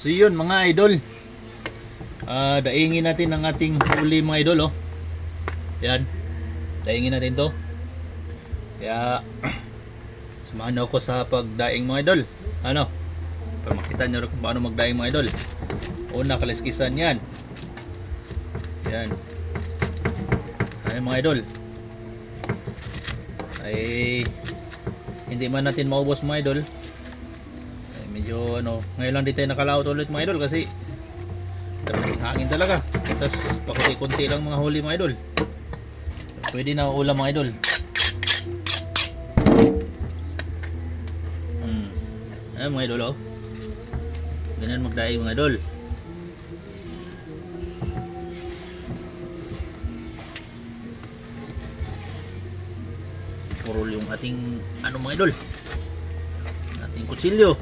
So yun mga idol, daingin natin ang ating huli mga idol. Yan, daingin natin to. Kaya samahan ako sa pagdaing mga idol. Ano, para makita nyo kung paano magdaing mga idol. Una, kaliskisan yan. Yan. Ayan mga idol, ay hindi man natin maubos mga idol. Ay, medyo ngayon lang di tayo nakalaot ulit mga idol kasi hangin talaga. Tapos pakunti-kunti lang mga huli mga idol. Pwede na ulam mga idol. Ayan mga idol, ganyan magdaing mga idol. Purol yung ating mga idol, ating kutsilyo.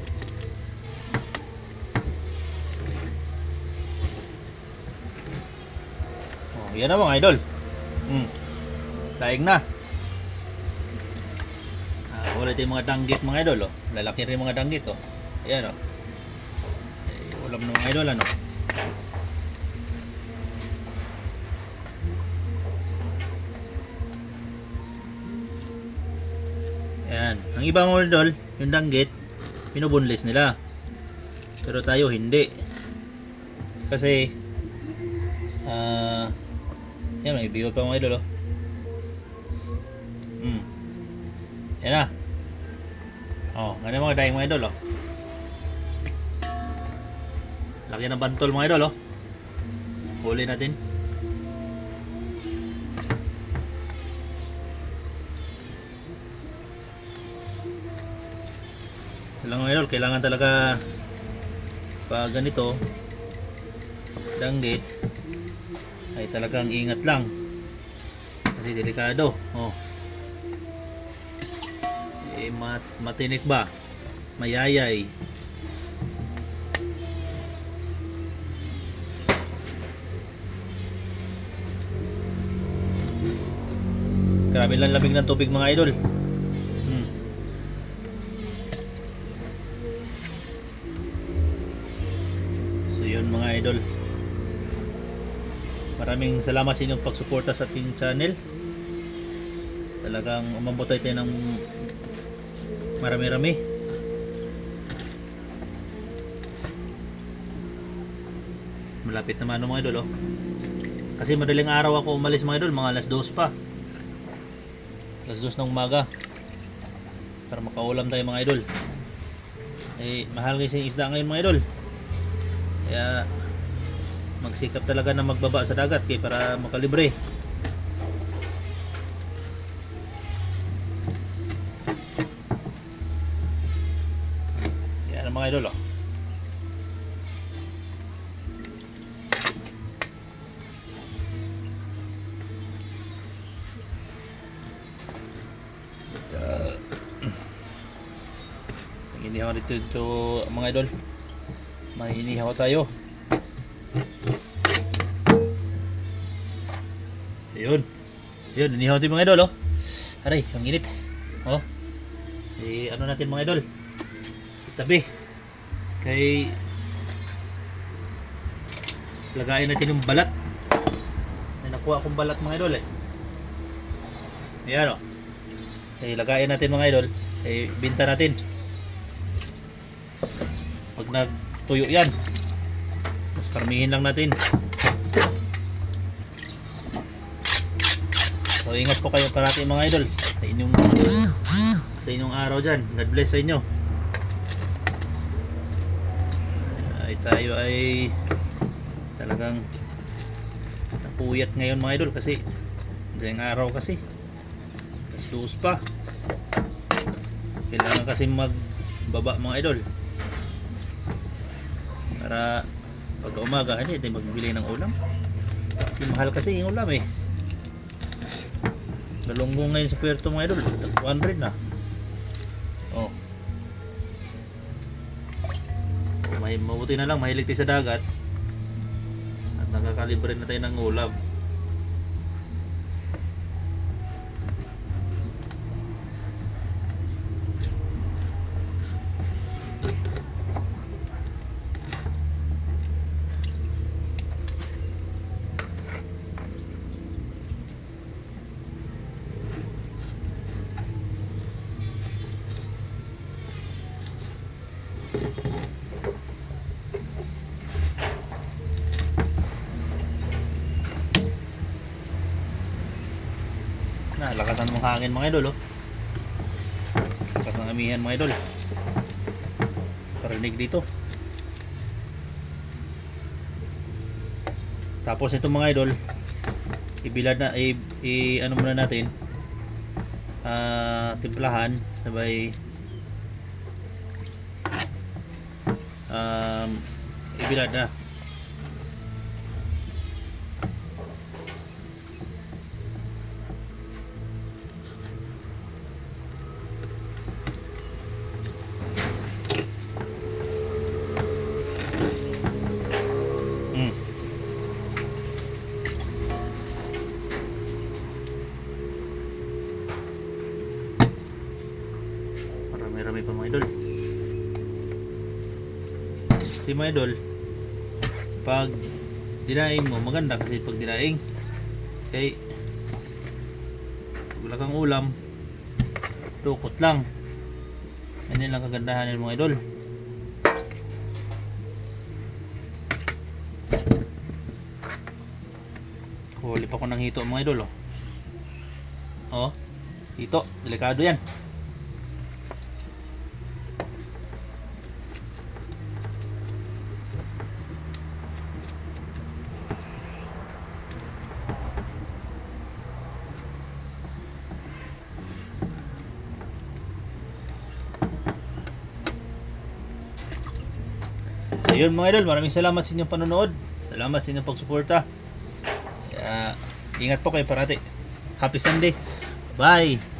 Yan na mga idol. Daing na. Wala tayong mga danggit mga idol. Lalaki rin mga danggit. Ayan ulam ng mga idol Ayan. Ang iba mga idol, yung danggit, pinubunlis nila. Pero tayo hindi. Kasi yan, may biyo pa mga idol. Yan na. Ganyan mga daing mga idol. Laki ng bantol mga idol. Huli natin. Mga idol, kailangan talaga pag ganito danggit ay talagang ingat lang kasi delikado. Matinik ba, mayayay. Grabe lang lamig ng tubig mga idol. So yun mga idol, maraming salamat sa inyong pagsuporta sa ating channel. Talagang umabot tayo ng marami-rami. Malapit naman mga idol. Kasi madaling araw ako umalis mga idol, mga alas 2 pa. Alas 2 ng umaga para makaulam tayo mga idol. Mahal kasi yung isda ngayon mga idol. Kaya magsikap talaga na magbaba sa dagat para makalibre. Yan ang mga idol. Inihaw dito mga idol. Mahinihaw tayo. Yun, inihaw tayo mga idol. Aray, ang init. Ano natin mga idol, itabi. Kay lagayin natin yung balat. May nakuha akong balat mga idol. Ayan kay lagayin natin mga idol. Kay binta natin pag nagtuyo yan. Mas parmihin lang natin. So ingat po kayo parati mga idol sa inyong araw dyan. God bless sa inyo. Tayo ay talagang napuyat ngayon mga idol kasi ngayong araw kasi alas 2 pa. Kailangan kasi magbaba mga idol para pag umaga hindi tayo magbili ng ulam. Kasi mahal kasi yung ulam Galunggong ngayon sa Puerto mga idol, 200 na. Mabuti na lang mahilig tayo sa dagat at nakakalibre na tayo ng ulam. hangin mga idol oh. Lakas ng amihan mga idol. Parinig dito. Tapos ito mga idol, ibilad na ano muna natin. Timplahan sabay ibilad na. Marami-rami pa mga idol. Si mga idol, pag dinaing mo maganda kasi pag dinaing kay wala kang ulam, dukot lang. Yan lang kagandahan ng mga idol. Huli pa ko ng hito mga idol oh. Oh, hito, delikado yan. So yun mga idol, maraming salamat sa inyong panonood. Salamat sa inyong pagsuporta. Ingat po kayo parati. Happy Sunday. Bye.